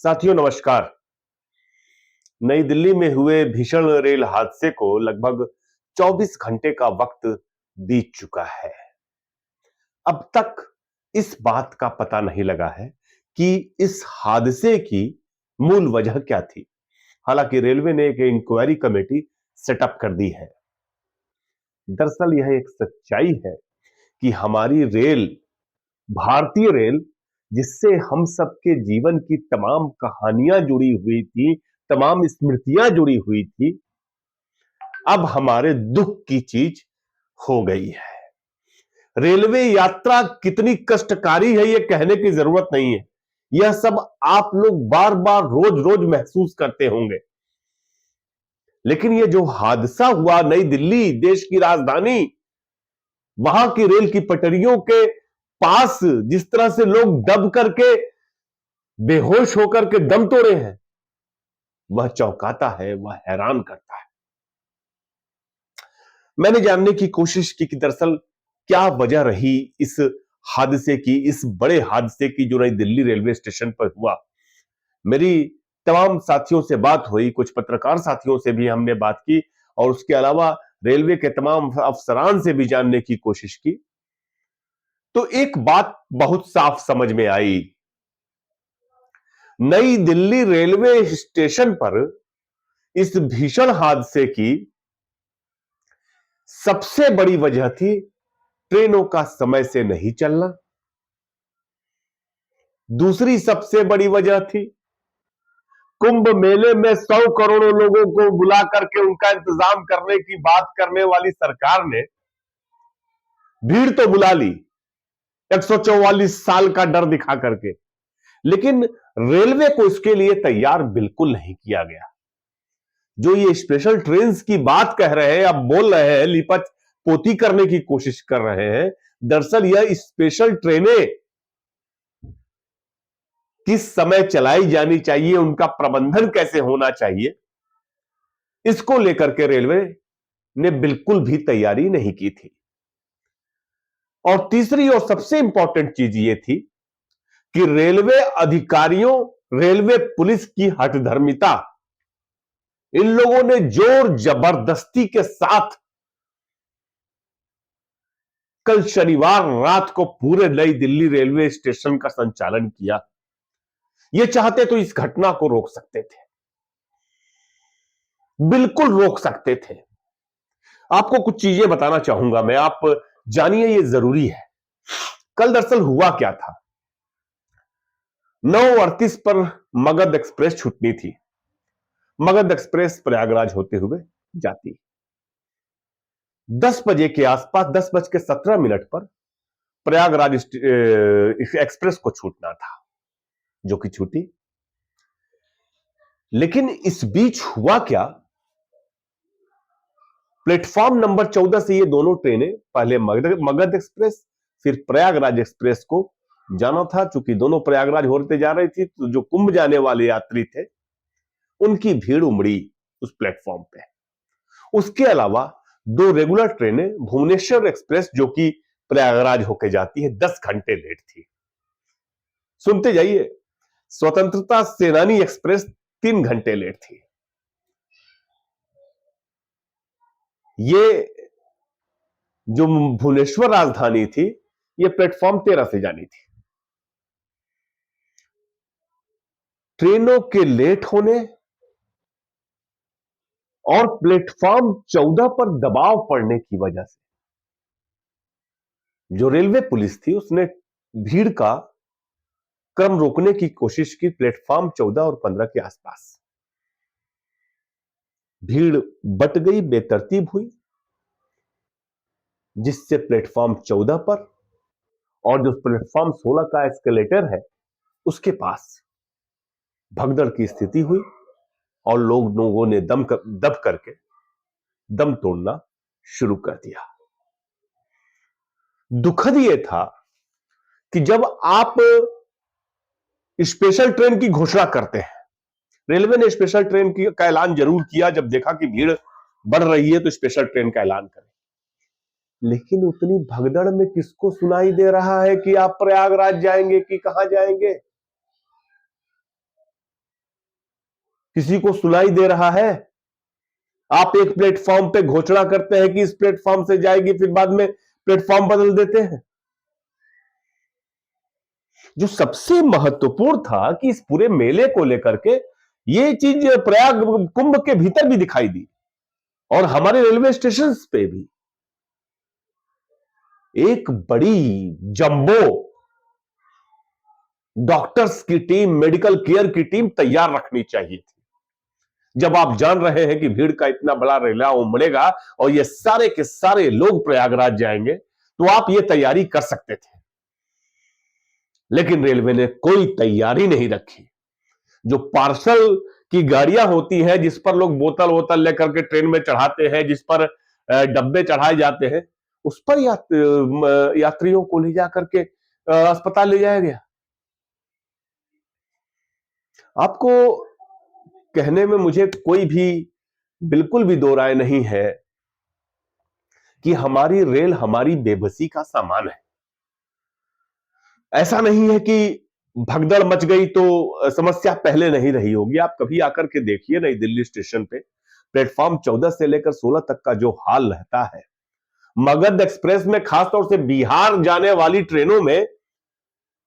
साथियों नमस्कार। नई दिल्ली में हुए भीषण रेल हादसे को लगभग 24 घंटे का वक्त बीत चुका है। अब तक इस बात का पता नहीं लगा है कि इस हादसे की मूल वजह क्या थी। हालांकि रेलवे ने एक इंक्वायरी कमेटी सेटअप कर दी है। दरअसल यह एक सच्चाई है कि हमारी रेल, भारतीय रेल, जिससे हम सबके जीवन की तमाम कहानियां जुड़ी हुई थी, तमाम स्मृतियां जुड़ी हुई थी, अब हमारे दुख की चीज हो गई है। रेलवे यात्रा कितनी कष्टकारी है, यह कहने की जरूरत नहीं है। यह सब आप लोग बार बार रोज रोज महसूस करते होंगे। लेकिन यह जो हादसा हुआ नई दिल्ली, देश की राजधानी, वहां की रेल की पटरियों के पास जिस तरह से लोग दब करके, बेहोश होकर के दम तोड़े हैं, वह चौंकाता है, वह हैरान करता है। मैंने जानने की कोशिश की कि दरअसल क्या वजह रही इस हादसे की, इस बड़े हादसे की जो नई दिल्ली रेलवे स्टेशन पर हुआ। मेरी तमाम साथियों से बात हुई, कुछ पत्रकार साथियों से भी हमने बात की और उसके अलावा रेलवे के तमाम अफसरान से भी जानने की कोशिश की। तो एक बात बहुत साफ समझ में आई। नई दिल्ली रेलवे स्टेशन पर इस भीषण हादसे की सबसे बड़ी वजह थी ट्रेनों का समय से नहीं चलना। दूसरी सबसे बड़ी वजह थी कुंभ मेले में 100 करोड़ों लोगों को बुला करके उनका इंतजाम करने की बात करने वाली सरकार ने भीड़ तो बुला ली 144 साल का डर दिखा करके, लेकिन रेलवे को इसके लिए तैयार बिल्कुल नहीं किया गया। जो ये स्पेशल ट्रेन की बात कह रहे हैं, अब बोल रहे हैं, लिपट पोती करने की कोशिश कर रहे हैं, दरअसल यह स्पेशल ट्रेनें किस समय चलाई जानी चाहिए, उनका प्रबंधन कैसे होना चाहिए, इसको लेकर के रेलवे ने बिल्कुल भी तैयारी नहीं की थी। और तीसरी और सबसे इंपॉर्टेंट चीज यह थी कि रेलवे अधिकारियों, रेलवे पुलिस की हठधर्मिता, इन लोगों ने जोर जबरदस्ती के साथ कल शनिवार रात को पूरे नई दिल्ली रेलवे स्टेशन का संचालन किया। ये चाहते तो इस घटना को रोक सकते थे, बिल्कुल रोक सकते थे। आपको कुछ चीजें बताना चाहूंगा मैं, आप जानिए, ये जरूरी है। कल दरअसल हुआ क्या था, 9:38 पर मगध एक्सप्रेस छूटनी थी। मगध एक्सप्रेस प्रयागराज होते हुए जाती। 10 बजे के आसपास, 10:17 पर प्रयागराज एक्सप्रेस को छूटना था, जो कि छूटी। लेकिन इस बीच हुआ क्या, प्लेटफॉर्म नंबर 14 से ये दोनों ट्रेनें, पहले मगध एक्सप्रेस फिर प्रयागराज एक्सप्रेस को जाना था। चूंकि दोनों प्रयागराज होते जा रही थी, तो जो कुंभ जाने वाले यात्री थे उनकी भीड़ उमड़ी उस प्लेटफॉर्म पे। उसके अलावा दो रेगुलर ट्रेनें, भुवनेश्वर एक्सप्रेस जो कि प्रयागराज होकर जाती है, 10 घंटे लेट थी। सुनते जाइए, स्वतंत्रता सेनानी एक्सप्रेस 3 घंटे लेट थी। ये जो भुवनेश्वर राजधानी थी, ये प्लेटफॉर्म 13 से जानी थी। ट्रेनों के लेट होने और प्लेटफॉर्म 14 पर दबाव पड़ने की वजह से जो रेलवे पुलिस थी, उसने भीड़ का क्रम रोकने की कोशिश की प्लेटफॉर्म 14 और 15 के आसपास। भीड़ बट गई, बेतरतीब हुई, जिससे प्लेटफॉर्म 14 पर और जो प्लेटफॉर्म 16 का एस्केलेटर है, उसके पास भगदड़ की स्थिति हुई और लोगों ने दब करके दम तोड़ना शुरू कर दिया। दुखद यह था कि जब आप स्पेशल ट्रेन की घोषणा करते हैं, रेलवे ने स्पेशल ट्रेन का ऐलान जरूर किया, जब देखा कि भीड़ बढ़ रही है तो स्पेशल ट्रेन का ऐलान करें। लेकिन उतनी भगदड़ में किसको सुनाई दे रहा है कि आप प्रयागराज जाएंगे कि कहां जाएंगे? किसी को सुनाई दे रहा है? आप एक प्लेटफॉर्म पे घोषणा करते हैं कि इस प्लेटफॉर्म से जाएगी, फिर बाद में प्लेटफॉर्म बदल देते हैं। जो सबसे महत्वपूर्ण था कि इस पूरे मेले को लेकर के ये चीज प्रयाग कुंभ के भीतर भी दिखाई दी और हमारे रेलवे स्टेशन पे भी एक बड़ी जंबो डॉक्टर्स की टीम, मेडिकल केयर की टीम तैयार रखनी चाहिए थी। जब आप जान रहे हैं कि भीड़ का इतना बड़ा रेला उमड़ेगा और ये सारे के सारे लोग प्रयागराज जाएंगे, तो आप ये तैयारी कर सकते थे। लेकिन रेलवे ने कोई तैयारी नहीं रखी। जो पार्सल की गाड़ियां होती हैं, जिस पर लोग बोतल वोतल लेकर के ट्रेन में चढ़ाते हैं, जिस पर डब्बे चढ़ाए जाते हैं, उस पर यात्रियों को ले जाकर के अस्पताल ले जाया गया। आपको कहने में मुझे कोई भी बिल्कुल भी दो राय नहीं है कि हमारी रेल हमारी बेबसी का सामान है। ऐसा नहीं है कि भगदड़ मच गई तो समस्या पहले नहीं रही होगी। आप कभी आकर के देखिए नई दिल्ली स्टेशन पे प्लेटफॉर्म 14 से लेकर 16 तक का जो हाल रहता है। मगध एक्सप्रेस में खासतौर से बिहार जाने वाली ट्रेनों में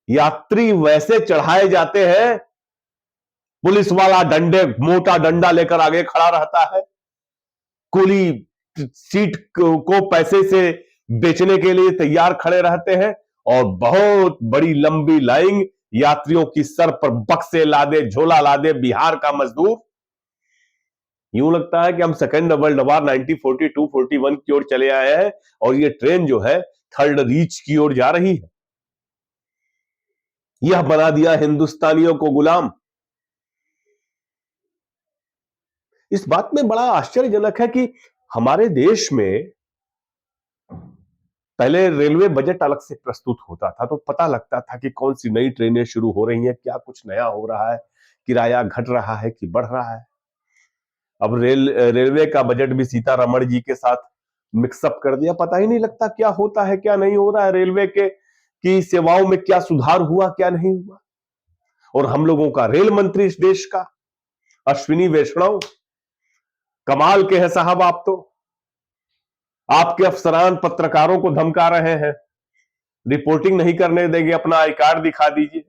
यात्री वैसे चढ़ाए जाते हैं, पुलिस वाला मोटा डंडा लेकर आगे खड़ा रहता है, कुली सीट को पैसे से बेचने के लिए तैयार खड़े रहते हैं और बहुत बड़ी लंबी लाइन, यात्रियों की सर पर बक्से लादे, झोला लादे बिहार का मजदूर। यूं लगता है कि हम सेकेंड वर्ल्ड वॉर 1942-41 की ओर चले आए हैं और ये ट्रेन जो है थर्ड रीच की ओर जा रही है। यह बना दिया हिंदुस्तानियों को गुलाम। इस बात में बड़ा आश्चर्यजनक है कि हमारे देश में पहले रेलवे बजट अलग से प्रस्तुत होता था तो पता लगता था कि कौन सी नई ट्रेनें शुरू हो रही हैं, क्या कुछ नया हो रहा है, किराया घट रहा है कि बढ़ रहा है। अब रेलवे का बजट भी सीतारमण जी के साथ मिक्सअप कर दिया, पता ही नहीं लगता क्या होता है क्या नहीं हो रहा है, रेलवे के की सेवाओं में क्या सुधार हुआ क्या नहीं हुआ। और हम लोगों का रेल मंत्री इस देश का अश्विनी वैष्णव, कमाल के हैं साहब। आप तो आपके अफसरान पत्रकारों को धमका रहे हैं, रिपोर्टिंग नहीं करने देंगे, अपना आई कार्ड दिखा दीजिए।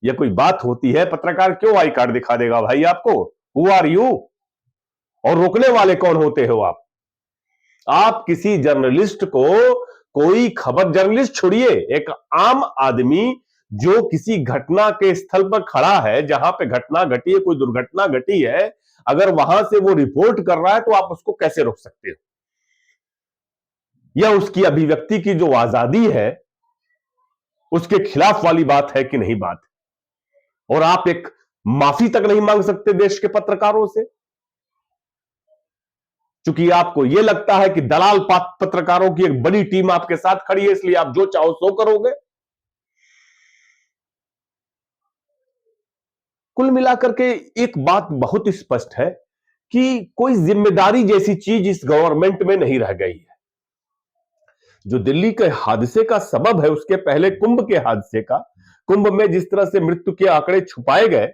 यह कोई बात होती है? पत्रकार क्यों आई कार्ड दिखा देगा भाई आपको? Who are you? और रोकने वाले कौन होते हो आप? आप किसी जर्नलिस्ट को कोई खबर, जर्नलिस्ट छोड़िए, एक आम आदमी जो किसी घटना के स्थल पर खड़ा है, जहां पे घटना घटी है, कोई दुर्घटना घटी है, अगर वहां से वो रिपोर्ट कर रहा है तो आप उसको कैसे रोक सकते हो? यह उसकी अभिव्यक्ति की जो आजादी है उसके खिलाफ वाली बात है कि नहीं बात? और आप एक माफी तक नहीं मांग सकते देश के पत्रकारों से, क्योंकि आपको यह लगता है कि दलाल पत्रकारों की एक बड़ी टीम आपके साथ खड़ी है, इसलिए आप जो चाहो सो करोगे। कुल मिलाकर के एक बात बहुत स्पष्ट है कि कोई जिम्मेदारी जैसी चीज इस गवर्नमेंट में नहीं रह गई है। जो दिल्ली के हादसे का सबब है, उसके पहले कुंभ के हादसे का, कुंभ में जिस तरह से मृत्यु के आंकड़े छुपाए गए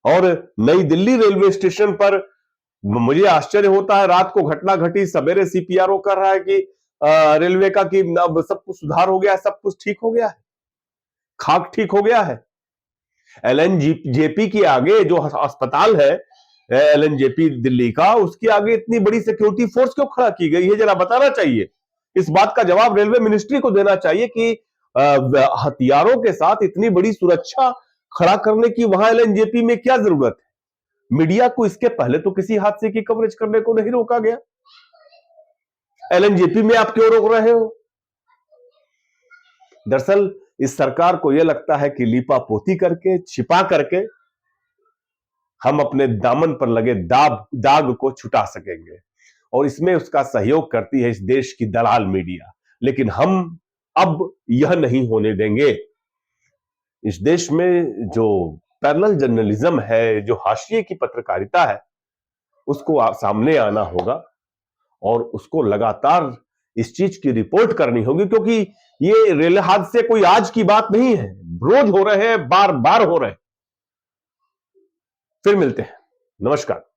और नई दिल्ली रेलवे स्टेशन पर मुझे आश्चर्य होता है, रात को घटना घटी, सवेरे सीपीआरओ कर रहा है कि रेलवे का कि अब सब कुछ सुधार हो गया है, सब कुछ ठीक हो गया है, खाक ठीक हो गया है। एलएनजेपी के आगे जो अस्पताल है, एलएनजेपी दिल्ली का, उसके आगे इतनी बड़ी सिक्योरिटी फोर्स क्यों खड़ा की गई है, जरा बताना चाहिए। इस बात का जवाब रेलवे मिनिस्ट्री को देना चाहिए कि हथियारों के साथ इतनी बड़ी सुरक्षा खड़ा करने की वहां एलएनजेपी में क्या जरूरत है? मीडिया को इसके पहले तो किसी हादसे की कवरेज करने को नहीं रोका गया, एलएनजेपी में आप क्यों रोक रहे हो? दरअसल इस सरकार को यह लगता है कि लीपा पोती करके, छिपा करके हम अपने दामन पर लगे दाग को छुटा सकेंगे, और इसमें उसका सहयोग करती है इस देश की दलाल मीडिया। लेकिन हम अब यह नहीं होने देंगे। इस देश में जो पैरेलल जर्नलिज्म है, जो हाशिए की पत्रकारिता है, उसको सामने आना होगा और उसको लगातार इस चीज की रिपोर्ट करनी होगी, क्योंकि ये रेल हादसे कोई आज की बात नहीं है, रोज हो रहे हैं, बार बार हो रहे हैं। फिर मिलते हैं। नमस्कार।